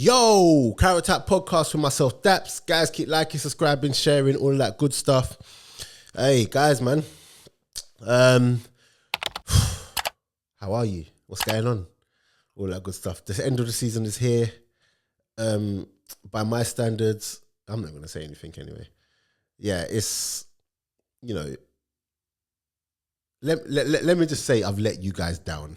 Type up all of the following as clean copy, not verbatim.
Yo, Carrot Tap podcast with myself, Daps. Guys, keep liking, subscribing, sharing, all of that good stuff. Hey, guys, man. How are you? What's going on? All that good stuff. The end of the season is here. By my standards, I'm not going to say anything anyway. Yeah, it's, you know, let me just say I've let you guys down.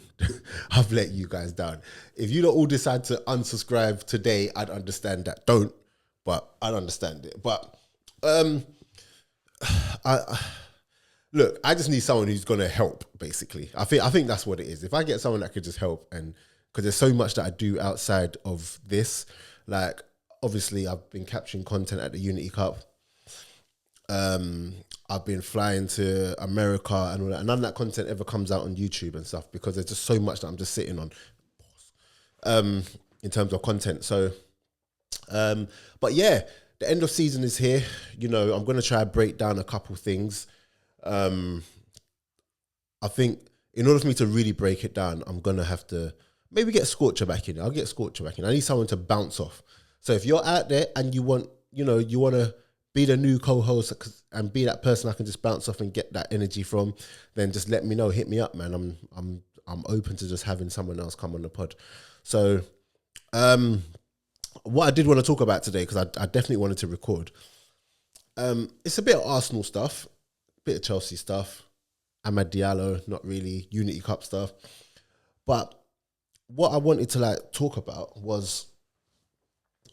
I've let you guys down. If you don't all decide to unsubscribe today, I'd understand that. Don't, but I'd understand it. But look, I just need someone who's gonna help. Basically, I think that's what it is. If I get someone that could just help, and because there's so much that I do outside of this, like obviously I've been capturing content at the Unity Cup. I've been flying to America and all that, and none of that content ever comes out on YouTube and stuff because there's just so much that I'm just sitting on in terms of content. So, but yeah, the end of season is here. You know, I'm going to try to break down a couple things. I think in order for me to really break it down, I'm going to have to maybe get Scorcher back in. I'll get Scorcher back in. I need someone to bounce off. So if you're out there and you want to be the new co-host and be that person I can just bounce off and get that energy from, then just let me know. Hit me up, man. I'm open to just having someone else come on the pod. So, what I did want to talk about today, because I definitely wanted to record, it's a bit of Arsenal stuff, a bit of Chelsea stuff, Amad Diallo, not really, Unity Cup stuff. But what I wanted to talk about was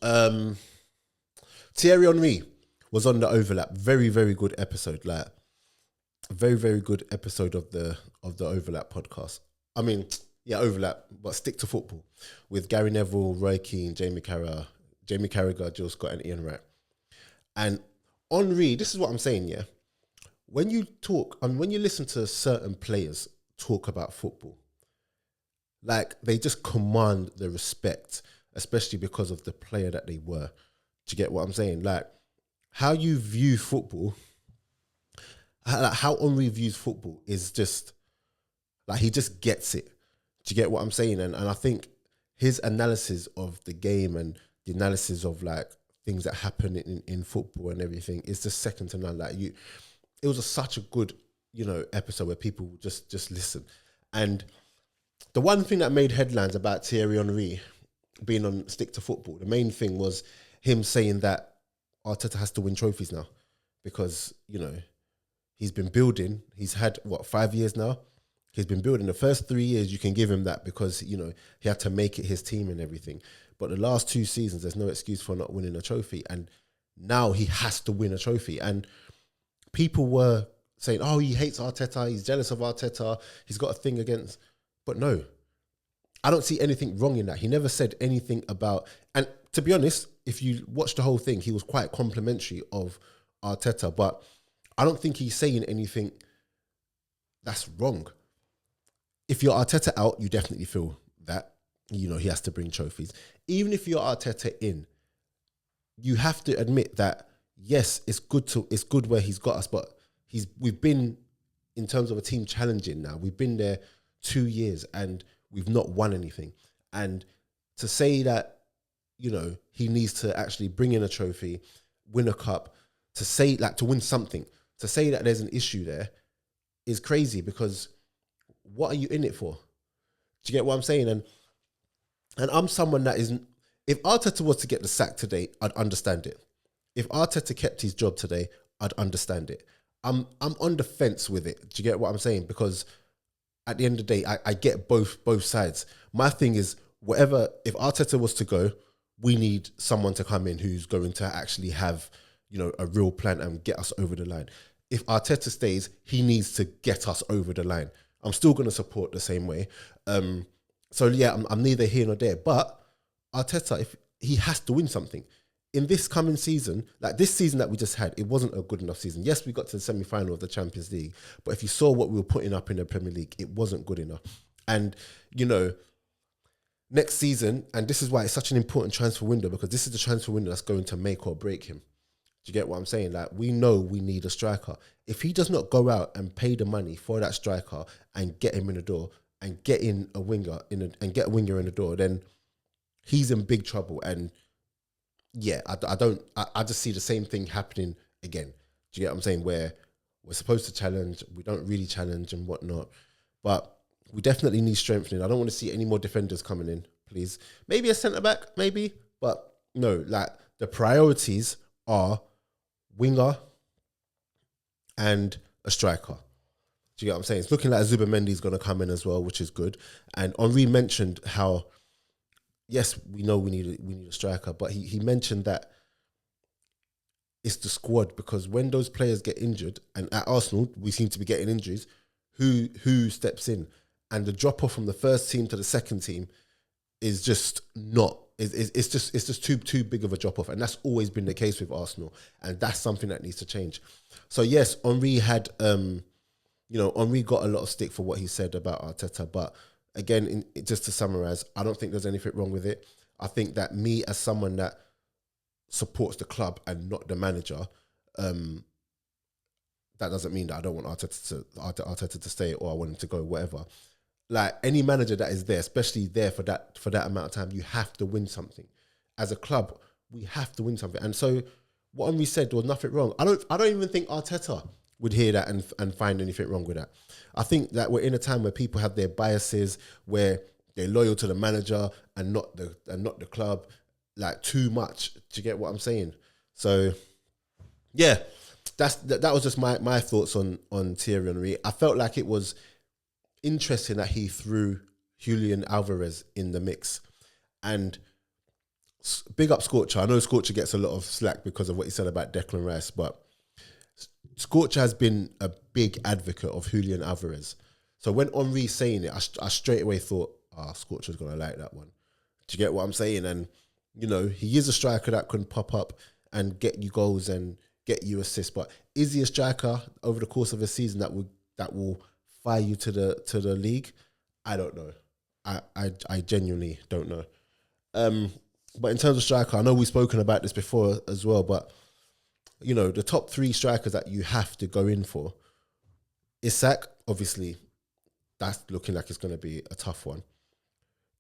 Thierry Henry was on the overlap. Very, very good episode. Like, very, very good episode of the overlap podcast. I mean, yeah, overlap, but stick to football with Gary Neville, Roy Keane, Jamie Carragher, Jill Scott, and Ian Wright. And Henry, this is what I'm saying, yeah. When you talk and when you listen to certain players talk about football, like they just command the respect, especially because of the player that they were. Do you get what I'm saying? Like, how you view football, how Henry views football is just, like, he just gets it. Do you get what I'm saying? And I think his analysis of the game and the analysis of, like, things that happen in football and everything is just second to none. Like, it was such a good, episode where people just listen. And the one thing that made headlines about Thierry Henry being on Stick to Football, the main thing was him saying that Arteta has to win trophies now because, he's been building. He's had, 5 years now? He's been building. The first 3 years, you can give him that because, he had to make it his team and everything. But the last 2 seasons, there's no excuse for not winning a trophy. And now he has to win a trophy. And people were saying, oh, he hates Arteta. He's jealous of Arteta. He's got a thing against. But no, I don't see anything wrong in that. He never said anything about, and to be honest, if you watch the whole thing, he was quite complimentary of Arteta, but I don't think he's saying anything that's wrong. If you're Arteta out, you definitely feel that, he has to bring trophies. Even if you're Arteta in, you have to admit that, yes, it's good where he's got us, but we've been, in terms of a team challenging now, we've been there 2 years and we've not won anything. And to say that, he needs to actually bring in a trophy, win a cup, to win something, to say that there's an issue there is crazy, because what are you in it for? Do you get what I'm saying? And I'm someone that isn't, if Arteta was to get the sack today, I'd understand it. If Arteta kept his job today, I'd understand it. I'm on the fence with it. Do you get what I'm saying? Because at the end of the day, I get both sides. My thing is, if Arteta was to go, we need someone to come in who's going to actually have, a real plan and get us over the line. If Arteta stays, he needs to get us over the line. I'm still going to support the same way. So yeah, I'm neither here nor there. But Arteta, if he has to win something in this coming season, like this season that we just had, it wasn't a good enough season. Yes, we got to the semi-final of the Champions League, but if you saw what we were putting up in the Premier League, it wasn't good enough. And, next season, and this is why it's such an important transfer window, because this is the transfer window that's going to make or break him. Do you get what I'm saying? Like, we know we need a striker. If he does not go out and pay the money for that striker and get him in the door and get in a winger and get a winger in the door, then he's in big trouble. And yeah, I just see the same thing happening again. Do you get what I'm saying? Where we're supposed to challenge, we don't really challenge and whatnot. But we definitely need strengthening. I don't want to see any more defenders coming in, please. Maybe a centre back, maybe. But no, like the priorities are winger and a striker. Do you get what I'm saying? It's looking like Zubamendi's going to come in as well, which is good. And Henri mentioned how, yes, we know we need a striker, but he mentioned that it's the squad, because when those players get injured, and at Arsenal we seem to be getting injuries, who steps in? And the drop off from the first team to the second team is just not. It's just too big of a drop off, and that's always been the case with Arsenal, and that's something that needs to change. So yes, Henri had Henri got a lot of stick for what he said about Arteta, but again, just to summarise, I don't think there's anything wrong with it. I think that me, as someone that supports the club and not the manager, that doesn't mean that I don't want Arteta to stay or I want him to go, whatever. Like any manager that is there, especially there for that amount of time, you have to win something. As a club, we have to win something. And so what Henri said, there was nothing wrong. I don't even think Arteta would hear that and find anything wrong with that. I think that we're in a time where people have their biases, where they're loyal to the manager and not the club, like too much. Do you get what I'm saying? So yeah, that was just my thoughts on Thierry Henry. I felt like it was interesting that he threw Julian Alvarez in the mix. And big up Scorcher. I know Scorcher gets a lot of slack because of what he said about Declan Rice, but Scorcher has been a big advocate of Julian Alvarez. So when Henri's saying it, I straight away thought, Scorcher's going to like that one. Do you get what I'm saying? And, he is a striker that can pop up and get you goals and get you assists. But is he a striker over the course of a season that will fire you to the league? I don't know. I genuinely don't know. But in terms of striker, I know we've spoken about this before as well, but the top three strikers that you have to go in for, Isak, obviously, that's looking like it's going to be a tough one.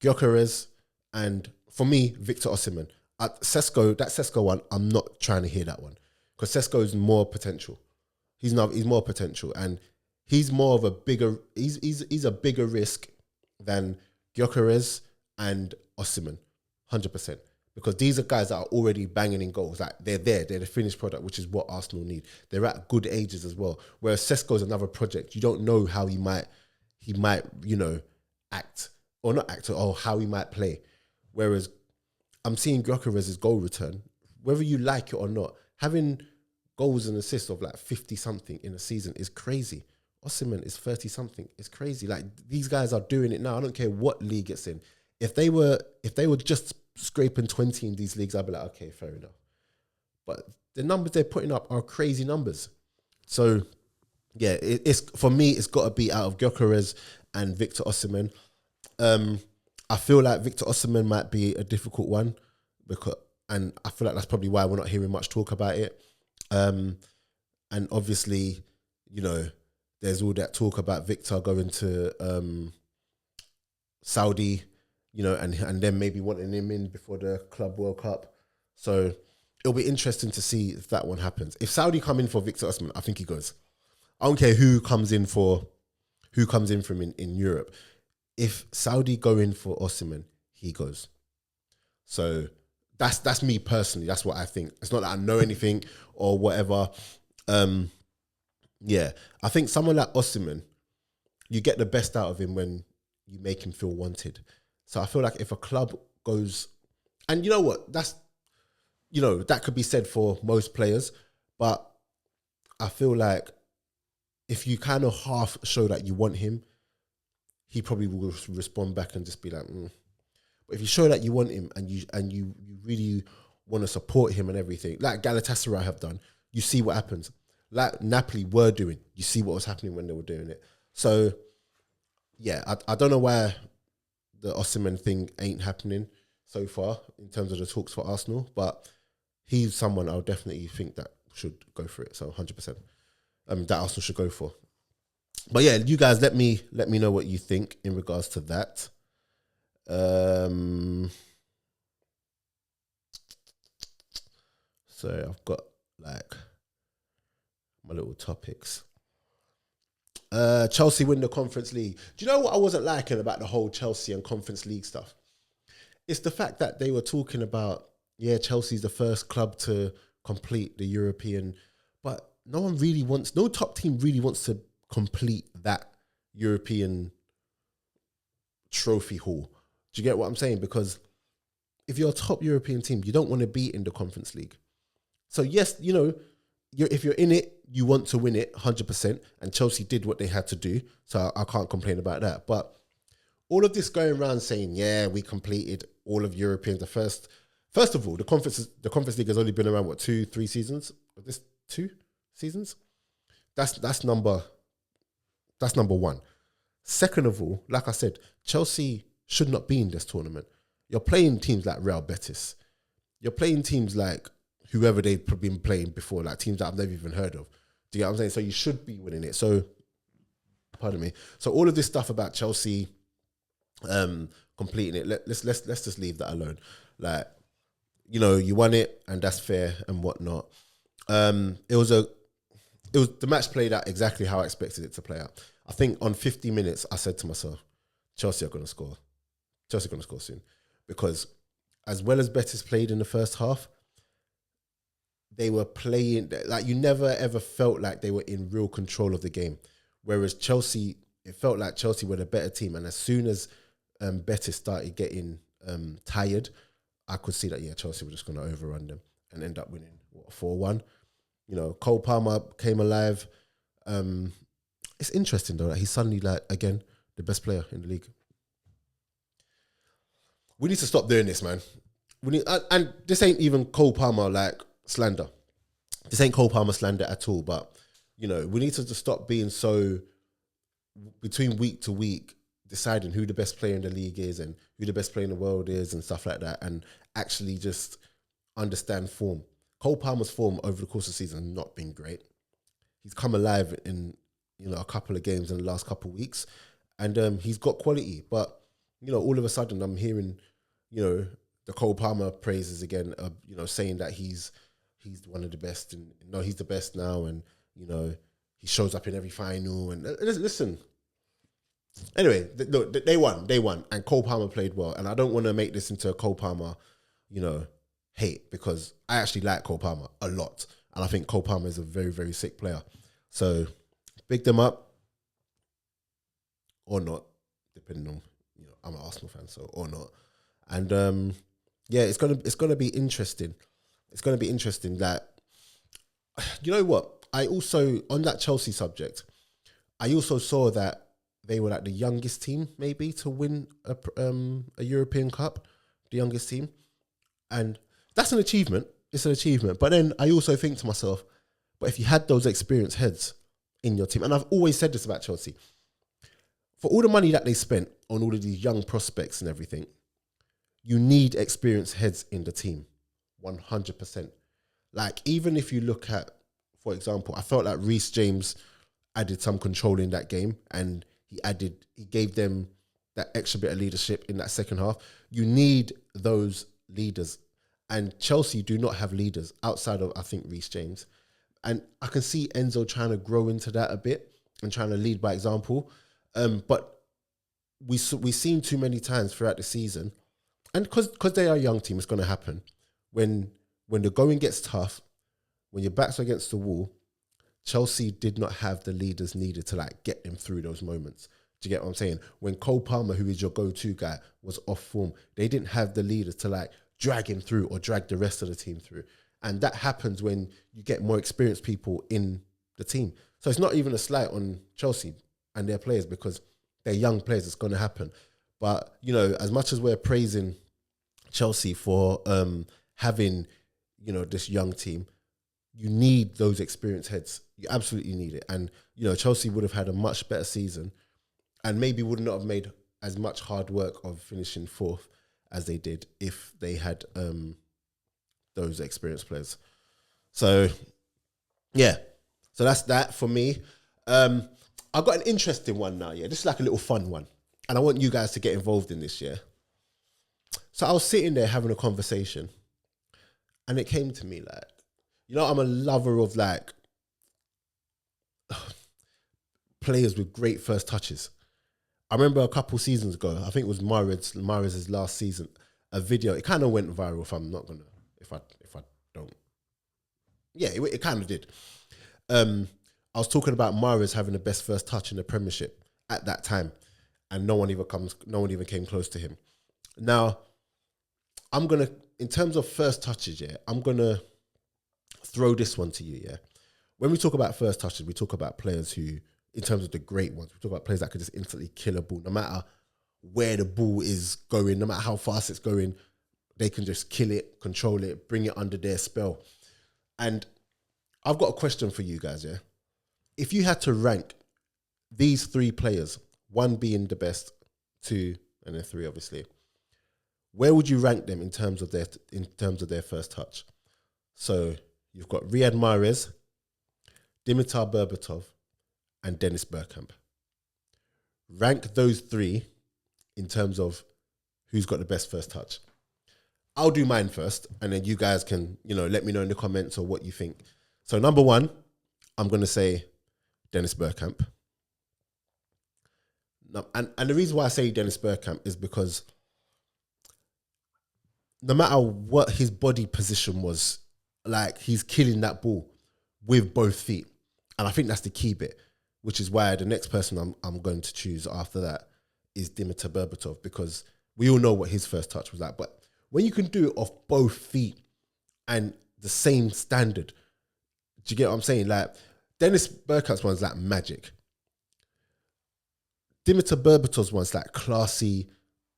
Gyökeres, and for me, Victor Osimhen. That Sesko one, I'm not trying to hear that one, because Sesko is more potential. He's more potential, and he's more of a bigger. He's a bigger risk than Gyökeres and Osimhen, 100%. Because these are guys that are already banging in goals. Like they're the finished product, which is what Arsenal need. They're at good ages as well. Whereas Sesko is another project. You don't know how he might, act or not act, or how he might play. Whereas I'm seeing Gyökeres' goal return, whether you like it or not, having goals and assists of like 50 something in a season is crazy. Osimhen is 30 something. It's crazy. Like these guys are doing it now. I don't care what league it's in. If they were just scraping 20 in these leagues, I'd be like, okay, fair enough. But the numbers they're putting up are crazy numbers. So yeah, it's for me, it's got to be out of Gyökeres and Victor Osimhen. I feel like Victor Osimhen might be a difficult one, and I feel like that's probably why we're not hearing much talk about it. And obviously, there's all that talk about Victor going to Saudi, and then maybe wanting him in before the Club World Cup. So it'll be interesting to see if that one happens. If Saudi come in for Victor Osimhen, I think he goes. I don't care who comes in from him in Europe. If Saudi go in for Osimhen, he goes. So that's me personally. That's what I think. It's not that I know anything or whatever. Yeah, I think someone like Osimhen, you get the best out of him when you make him feel wanted. So I feel like if a club goes, and you know what, that could be said for most players, but I feel like if you kind of half show that you want him, he probably will respond back and just be like, But if you show that you want him and you really want to support him and everything, like Galatasaray have done, you see what happens. Like Napoli were doing, you see what was happening when they were doing it. So yeah, I don't know why the Osimhen thing ain't happening so far in terms of the talks for Arsenal, but he's someone I'll definitely think that should go for it. So 100%, that Arsenal should go for. But yeah, you guys, let me know what you think in regards to that. So I've got like my little topics. Chelsea win the Conference League. Do you know what I wasn't liking about the whole Chelsea and Conference League stuff? It's the fact that they were talking about, yeah, Chelsea's the first club to complete the European, but no top team really wants to complete that European trophy haul. Do you get what I'm saying? Because if you're a top European team, you don't want to be in the Conference League. So yes, you know, if you're in it, you want to win it 100%. And Chelsea did what they had to do. So I can't complain about that. But all of this going around saying, yeah, we completed all of Europeans. First of all, the Conference League has only been around, 2-3 seasons? This 2 seasons? That's number one. Second of all, like I said, Chelsea should not be in this tournament. You're playing teams like Real Betis. You're playing teams like whoever they've been playing before, like teams that I've never even heard of. Do you get what I'm saying? So you should be winning it. So, pardon me. So all of this stuff about Chelsea completing it, let's just leave that alone. Like, you know, you won it and that's fair and whatnot. The match played out exactly how I expected it to play out. I think on 50 minutes, I said to myself, Chelsea are going to score. Chelsea are going to score soon. Because as well as Betis played in the first half, they were playing, like you never ever felt like they were in real control of the game. Whereas Chelsea, it felt like Chelsea were the better team. And as soon as Betis started getting tired, I could see that, yeah, Chelsea were just going to overrun them and end up winning 4-1. You know, Cole Palmer came alive. It's interesting though that he's suddenly like, again, the best player in the league. We need to stop doing this, man. And this ain't even Cole Palmer like slander. This ain't Cole Palmer slander at all. But, you know, we need to just stop being so between week to week deciding who the best player in the league is and who the best player in the world is and stuff like that, and actually just understand form. Cole Palmer's form over the course of the season has not been great. He's come alive in, you know, a couple of games in the last couple of weeks, and he's got quality. But, you know, all of a sudden I'm hearing, you know, the Cole Palmer praises again, you know, saying that he's one of the best, and no, he's the best now, and, you know, he shows up in every final. And listen, anyway, look, they won, and Cole Palmer played well. And I don't want to make this into a Cole Palmer, you know, hate, because I actually like Cole Palmer a lot, and I think Cole Palmer is a very, very sick player. So big them up, or not, depending on, you know, I'm an Arsenal fan, so or not. And yeah, it's gonna be interesting. It's gonna be interesting. That, you know what? I also, on that Chelsea subject, I also saw that they were like the youngest team maybe to win a European Cup, the youngest team, and that's an achievement. It's an achievement. But then I also think to myself, but if you had those experienced heads in your team, and I've always said this about Chelsea, for all the money that they spent on all of these young prospects and everything, you need experienced heads in the team, 100%. Like, even if you look at, for example, I felt like Reece James added some control in that game, and he gave them that extra bit of leadership in that second half. You need those leaders, and Chelsea do not have leaders outside of, I think, Reece James. And I can see Enzo trying to grow into that a bit and trying to lead by example. But we've seen too many times throughout the season, and because they are a young team, it's going to happen. When the going gets tough, when your back's against the wall, Chelsea did not have the leaders needed to like get them through those moments. Do you get what I'm saying? When Cole Palmer, who is your go-to guy, was off form, they didn't have the leaders to like drag him through or drag the rest of the team through. And that happens when you get more experienced people in the team. So it's not even a slight on Chelsea and their players, because they're young players. It's going to happen. But, you know, as much as we're praising Chelsea for having, you know, this young team, you need those experienced heads. You absolutely need it. And, you know, Chelsea would have had a much better season and maybe would not have made as much hard work of finishing fourth as they did if they had those experienced players. So, yeah. So that's that for me. I've got an interesting one now, yeah. This is like a little fun one. And I want you guys to get involved in this, yeah. So I was sitting there having a conversation, and it came to me like, You know, I'm a lover of like players with great first touches. I remember a couple seasons ago, I think it was Mahrez's last season, a video. It kind of went viral. If I don't, yeah, it kind of did. I was talking about Mahrez having the best first touch in the Premiership at that time, and no one even came close to him. Now, in terms of first touches, yeah, I'm gonna throw this one to you, yeah. When we talk about first touches, we talk about players who, in terms of the great ones, we talk about players that could just instantly kill a ball, no matter where the ball is going, no matter how fast it's going, they can just kill it, control it, bring it under their spell. And I've got a question for you guys, yeah. If you had to rank these three players, one being the best, two, and then three, obviously, where would you rank them in terms of their first touch? So you've got Riyad Mahrez, Dimitar Berbatov, and Dennis Bergkamp. Rank those three in terms of who's got the best first touch. I'll do mine first, and then you guys can, let me know in the comments or what you think. So number one, I'm going to say Dennis Bergkamp. And the reason why I say Dennis Bergkamp is because no matter what his body position was, like, he's killing that ball with both feet. And I think that's the key bit, which is why the next person I'm going to choose after that is Dimitar Berbatov, because we all know what his first touch was like. But when you can do it off both feet and the same standard, do you get what I'm saying? Like, Dennis Bergkamp's one's like magic. Dimitar Berbatov's one's like classy,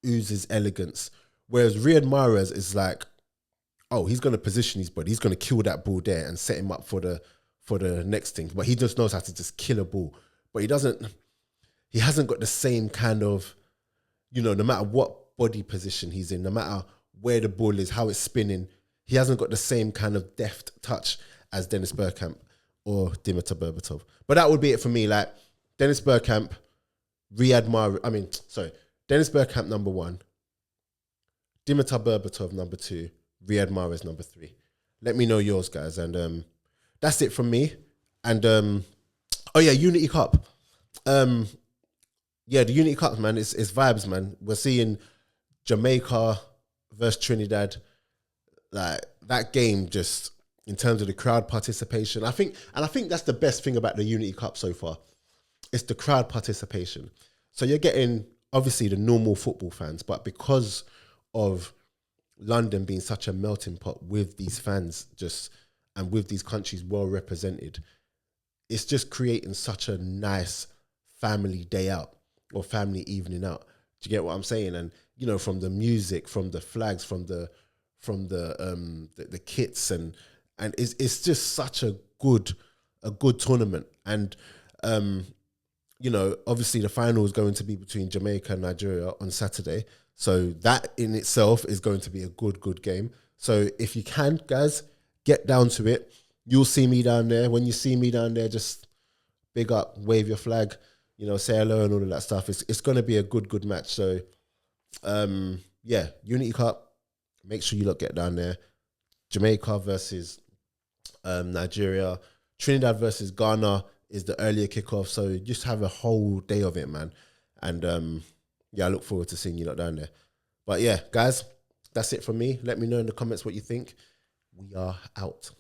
oozes elegance. Whereas Riyad Mahrez is like, oh, he's going to position his body. He's going to kill that ball there and set him up for the next thing. But he just knows how to just kill a ball. But he hasn't got the same kind of, no matter what body position he's in, no matter where the ball is, how it's spinning, he hasn't got the same kind of deft touch as Dennis Bergkamp or Dimitar Berbatov. But that would be it for me. Like, Dennis Bergkamp, Dennis Bergkamp number one, Dimitar Berbatov number two, Riyad Mahrez number three. Let me know yours, guys. And that's it from me. And Unity Cup. The Unity Cup, man, it's vibes, man. We're seeing Jamaica versus Trinidad. Like, that game, just in terms of the crowd participation, I think that's the best thing about the Unity Cup so far. It's the crowd participation. So you're getting, obviously, the normal football fans, but because of London being such a melting pot with these fans and with these countries well represented, it's just creating such a nice family day out or family evening out. Do you get what I'm saying? And, from the music, from the flags, from the kits, and it's just such a good tournament. And obviously the final is going to be between Jamaica and Nigeria on Saturday. So that in itself is going to be a good game. So if you can, guys, get down to it. You'll see me down there. When you see me down there, just big up, wave your flag, say hello and all of that stuff. It's going to be a good match. So, Unity Cup, make sure you lot get down there. Jamaica versus Nigeria. Trinidad versus Ghana is the earlier kickoff. So just have a whole day of it, man. And I look forward to seeing you lot down there. But yeah, guys, that's it from me. Let me know in the comments what you think. We are out.